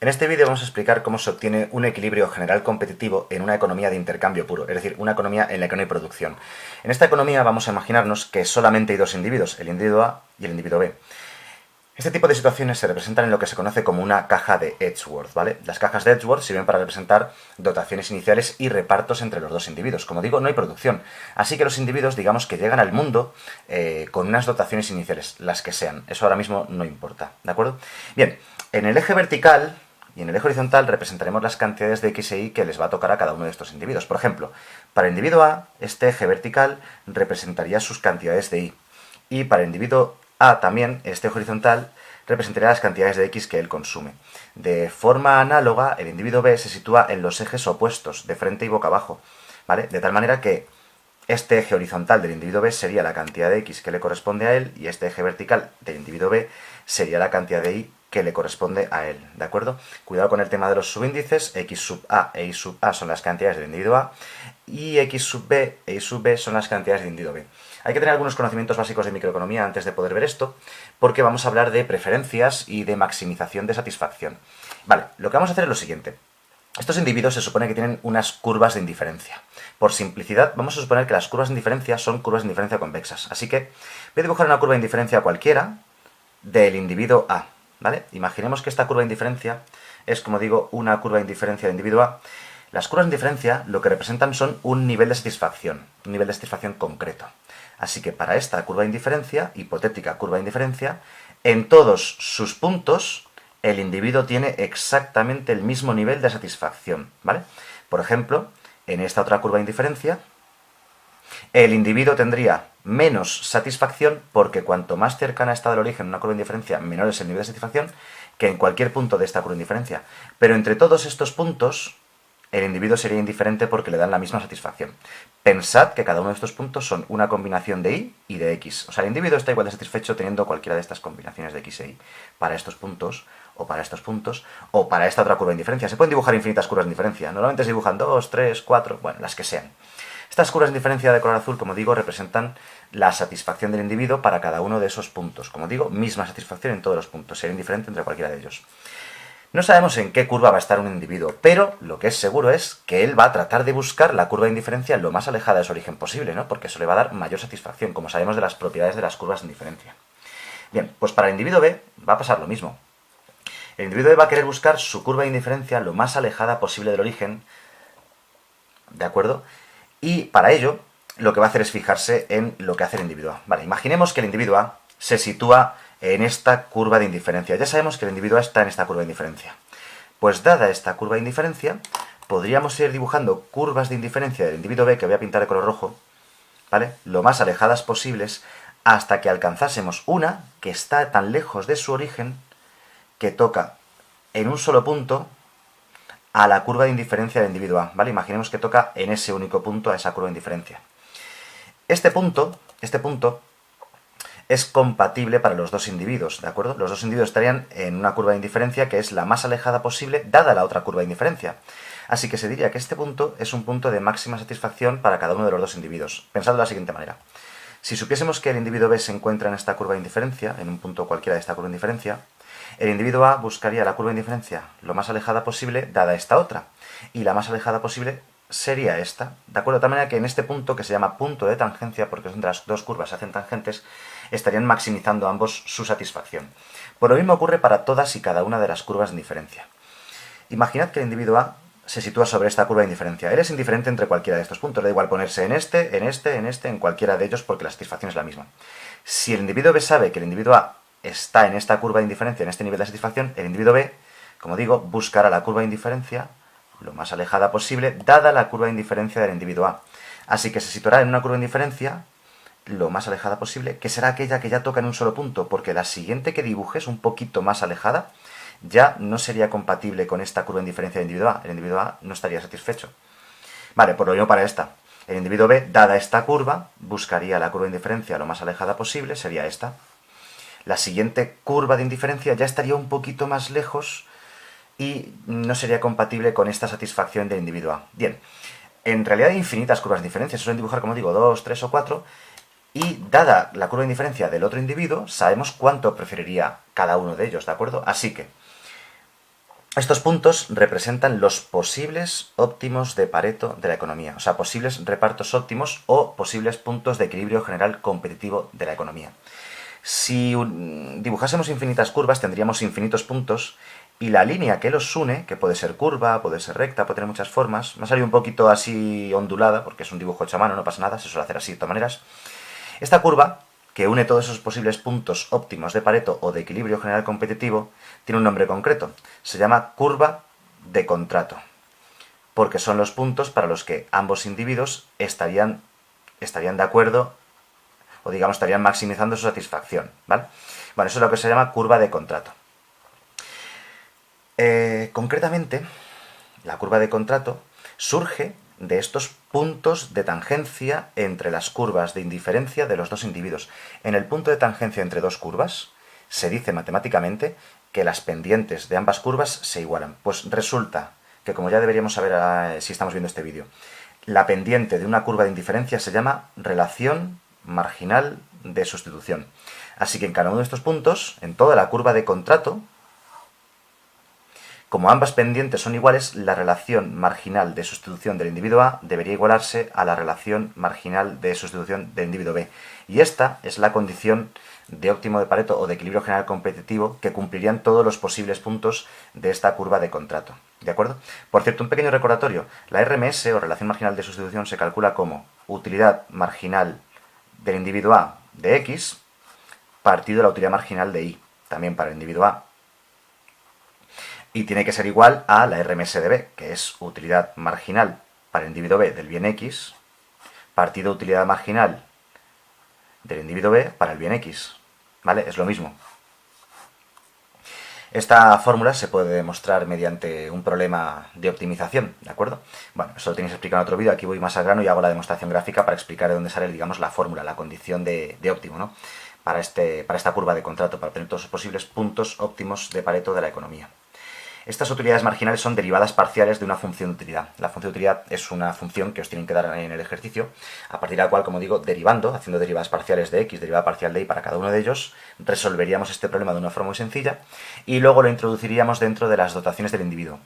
En este vídeo vamos a explicar cómo se obtiene un equilibrio general competitivo en una economía de intercambio puro, es decir, una economía en la que no hay producción. En esta economía vamos a imaginarnos que solamente hay dos individuos, el individuo A y el individuo B. Este tipo de situaciones se representan en lo que se conoce como una caja de Edgeworth, ¿vale? Las cajas de Edgeworth sirven para representar dotaciones iniciales y repartos entre los dos individuos. Como digo, no hay producción, así que los individuos, digamos que llegan al mundo con unas dotaciones iniciales, las que sean. Eso ahora mismo no importa, ¿de acuerdo? Bien, en el eje vertical y en el eje horizontal representaremos las cantidades de X e Y que les va a tocar a cada uno de estos individuos. Por ejemplo, para el individuo A, este eje vertical representaría sus cantidades de Y. Y para el individuo A también, este eje horizontal representaría las cantidades de X que él consume. De forma análoga, el individuo B se sitúa en los ejes opuestos, de frente y boca abajo, ¿vale? De tal manera que este eje horizontal del individuo B sería la cantidad de X que le corresponde a él y este eje vertical del individuo B sería la cantidad de Y que le corresponde a él, ¿de acuerdo? Cuidado con el tema de los subíndices, X sub A e Y sub A son las cantidades del individuo A y X sub B e Y sub B son las cantidades del individuo B. Hay que tener algunos conocimientos básicos de microeconomía antes de poder ver esto, porque vamos a hablar de preferencias y de maximización de satisfacción. Vale, lo que vamos a hacer es lo siguiente. Estos individuos se supone que tienen unas curvas de indiferencia. Por simplicidad, vamos a suponer que las curvas de indiferencia son curvas de indiferencia convexas. Así que voy a dibujar una curva de indiferencia cualquiera del individuo A, ¿vale? Imaginemos que esta curva de indiferencia es, como digo, una curva de indiferencia del individuo A. Las curvas de indiferencia lo que representan son un nivel de satisfacción concreto. Así que para esta curva de indiferencia, hipotética curva de indiferencia, en todos sus puntos el individuo tiene exactamente el mismo nivel de satisfacción, ¿vale? Por ejemplo, en esta otra curva de indiferencia, el individuo tendría menos satisfacción porque cuanto más cercana está del origen una curva de indiferencia, menor es el nivel de satisfacción que en cualquier punto de esta curva de indiferencia. Pero entre todos estos puntos, el individuo sería indiferente porque le dan la misma satisfacción. Pensad que cada uno de estos puntos son una combinación de Y y de X. O sea, el individuo está igual de satisfecho teniendo cualquiera de estas combinaciones de X e Y para estos puntos, o para estos puntos, o para esta otra curva de indiferencia. Se pueden dibujar infinitas curvas de indiferencia. Normalmente se dibujan 2, 3, 4, bueno, las que sean. Estas curvas de indiferencia de color azul, como digo, representan la satisfacción del individuo para cada uno de esos puntos. Como digo, misma satisfacción en todos los puntos, sería indiferente entre cualquiera de ellos. No sabemos en qué curva va a estar un individuo, pero lo que es seguro es que él va a tratar de buscar la curva de indiferencia lo más alejada de su origen posible, ¿no? Porque eso le va a dar mayor satisfacción, como sabemos de las propiedades de las curvas de indiferencia. Bien, pues para el individuo B va a pasar lo mismo. El individuo B va a querer buscar su curva de indiferencia lo más alejada posible del origen, ¿de acuerdo? Y para ello, lo que va a hacer es fijarse en lo que hace el individuo A. Vale, imaginemos que el individuo A se sitúa en esta curva de indiferencia. Ya sabemos que el individuo A está en esta curva de indiferencia. Pues dada esta curva de indiferencia, podríamos ir dibujando curvas de indiferencia del individuo B, que voy a pintar de color rojo, ¿vale? Lo más alejadas posibles, hasta que alcanzásemos una que está tan lejos de su origen que toca en un solo punto a la curva de indiferencia del individuo A, ¿vale? Imaginemos que toca en ese único punto a esa curva de indiferencia. Este punto es compatible para los dos individuos, ¿de acuerdo? Los dos individuos estarían en una curva de indiferencia que es la más alejada posible, dada la otra curva de indiferencia. Así que se diría que este punto es un punto de máxima satisfacción para cada uno de los dos individuos. Pensad de la siguiente manera. Si supiésemos que el individuo B se encuentra en esta curva de indiferencia, en un punto cualquiera de esta curva de indiferencia, el individuo A buscaría la curva de indiferencia lo más alejada posible, dada esta otra. Y la más alejada posible sería esta, ¿de acuerdo? De tal manera que en este punto, que se llama punto de tangencia, porque entre las dos curvas se hacen tangentes, estarían maximizando ambos su satisfacción. Pues lo mismo ocurre para todas y cada una de las curvas de indiferencia. Imaginad que el individuo A se sitúa sobre esta curva de indiferencia. Él es indiferente entre cualquiera de estos puntos. Da igual ponerse en cualquiera de ellos, porque la satisfacción es la misma. Si el individuo B sabe que el individuo A está en esta curva de indiferencia, en este nivel de satisfacción, el individuo B, como digo, buscará la curva de indiferencia lo más alejada posible, dada la curva de indiferencia del individuo A. Así que se situará en una curva de indiferencia lo más alejada posible, que será aquella que ya toca en un solo punto, porque la siguiente que dibujes, un poquito más alejada, ya no sería compatible con esta curva de indiferencia del individuo A. El individuo A no estaría satisfecho. Vale, por lo mismo para esta. El individuo B, dada esta curva, buscaría la curva de indiferencia lo más alejada posible, sería esta. La siguiente curva de indiferencia ya estaría un poquito más lejos y no sería compatible con esta satisfacción del individuo A. Bien, en realidad hay infinitas curvas de indiferencia, se suelen dibujar, como digo, 2, 3 o 4, y dada la curva de indiferencia del otro individuo, sabemos cuánto preferiría cada uno de ellos, ¿de acuerdo? Así que Estos puntos representan los posibles óptimos de Pareto de la economía, o sea, posibles repartos óptimos o posibles puntos de equilibrio general competitivo de la economía. Si dibujásemos infinitas curvas, tendríamos infinitos puntos y la línea que los une, que puede ser curva, puede ser recta, puede tener muchas formas, me ha salido un poquito así ondulada, porque es un dibujo hecho a mano, no pasa nada, se suele hacer así de todas maneras. Esta curva, que une todos esos posibles puntos óptimos de Pareto o de equilibrio general competitivo, tiene un nombre concreto. Se llama curva de contrato, porque son los puntos para los que ambos individuos estarían de acuerdo o digamos estarían maximizando su satisfacción, ¿vale? Bueno, eso es lo que se llama curva de contrato. Concretamente, la curva de contrato surge de estos puntos de tangencia entre las curvas de indiferencia de los dos individuos. En el punto de tangencia entre dos curvas se dice matemáticamente que las pendientes de ambas curvas se igualan. Pues resulta que, como ya deberíamos saber si estamos viendo este vídeo, la pendiente de una curva de indiferencia se llama relación marginal de sustitución. Así que en cada uno de estos puntos, en toda la curva de contrato, como ambas pendientes son iguales, la relación marginal de sustitución del individuo A debería igualarse a la relación marginal de sustitución del individuo B. Y esta es la condición de óptimo de Pareto o de equilibrio general competitivo que cumplirían todos los posibles puntos de esta curva de contrato. ¿De acuerdo? Por cierto, un pequeño recordatorio. La RMS o relación marginal de sustitución se calcula como utilidad marginal del individuo A de X partido de la utilidad marginal de Y, también para el individuo A. Y tiene que ser igual a la RMS de B, que es utilidad marginal para el individuo B del bien X, partido de utilidad marginal del individuo B para el bien X. ¿Vale? Es lo mismo. Esta fórmula se puede demostrar mediante un problema de optimización, ¿de acuerdo? Bueno, eso lo tenéis explicado en otro vídeo, aquí voy más al grano y hago la demostración gráfica para explicar de dónde sale, digamos, la fórmula, la condición de óptimo, ¿no? Para esta curva de contrato, para obtener todos los posibles puntos óptimos de Pareto de la economía. Estas utilidades marginales son derivadas parciales de una función de utilidad. La función de utilidad es una función que os tienen que dar en el ejercicio, a partir de la cual, como digo, derivando, haciendo derivadas parciales de x, derivada parcial de y para cada uno de ellos, resolveríamos este problema de una forma muy sencilla y luego lo introduciríamos dentro de las dotaciones del individuo.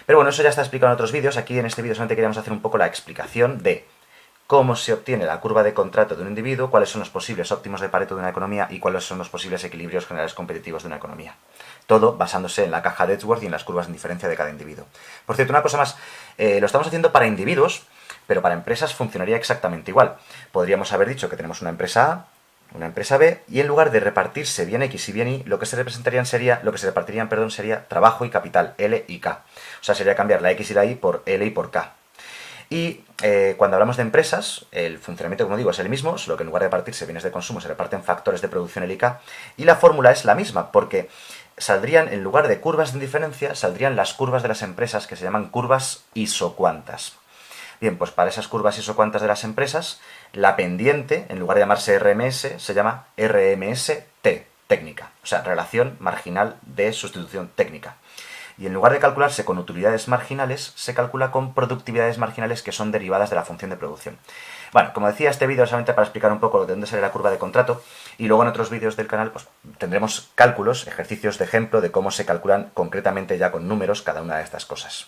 Pero bueno, eso ya está explicado en otros vídeos. Aquí en este vídeo solamente queríamos hacer un poco la explicación de cómo se obtiene la curva de contrato de un individuo, cuáles son los posibles óptimos de Pareto de una economía y cuáles son los posibles equilibrios generales competitivos de una economía. Todo basándose en la caja de Edgeworth y en las curvas de indiferencia de cada individuo. Por cierto, una cosa más, lo estamos haciendo para individuos, pero para empresas funcionaría exactamente igual. Podríamos haber dicho que tenemos una empresa A, una empresa B, y en lugar de repartirse bien X y bien Y, lo que se repartirían sería trabajo y capital, L y K. O sea, sería cambiar la X y la Y por L y por K. Y cuando hablamos de empresas, el funcionamiento, como digo, es el mismo, solo que en lugar de repartirse bienes de consumo se reparten factores de producción L y K, y la fórmula es la misma, porque saldrían, en lugar de curvas de indiferencia, saldrían las curvas de las empresas que se llaman curvas isocuantas. Bien, pues para esas curvas isocuantas de las empresas, la pendiente, en lugar de llamarse RMS, se llama RMST, técnica, o sea, relación marginal de sustitución técnica. Y en lugar de calcularse con utilidades marginales, se calcula con productividades marginales que son derivadas de la función de producción. Bueno, como decía, este vídeo es solamente para explicar un poco de dónde sale la curva de contrato y luego en otros vídeos del canal pues, tendremos cálculos, ejercicios de ejemplo de cómo se calculan concretamente ya con números cada una de estas cosas.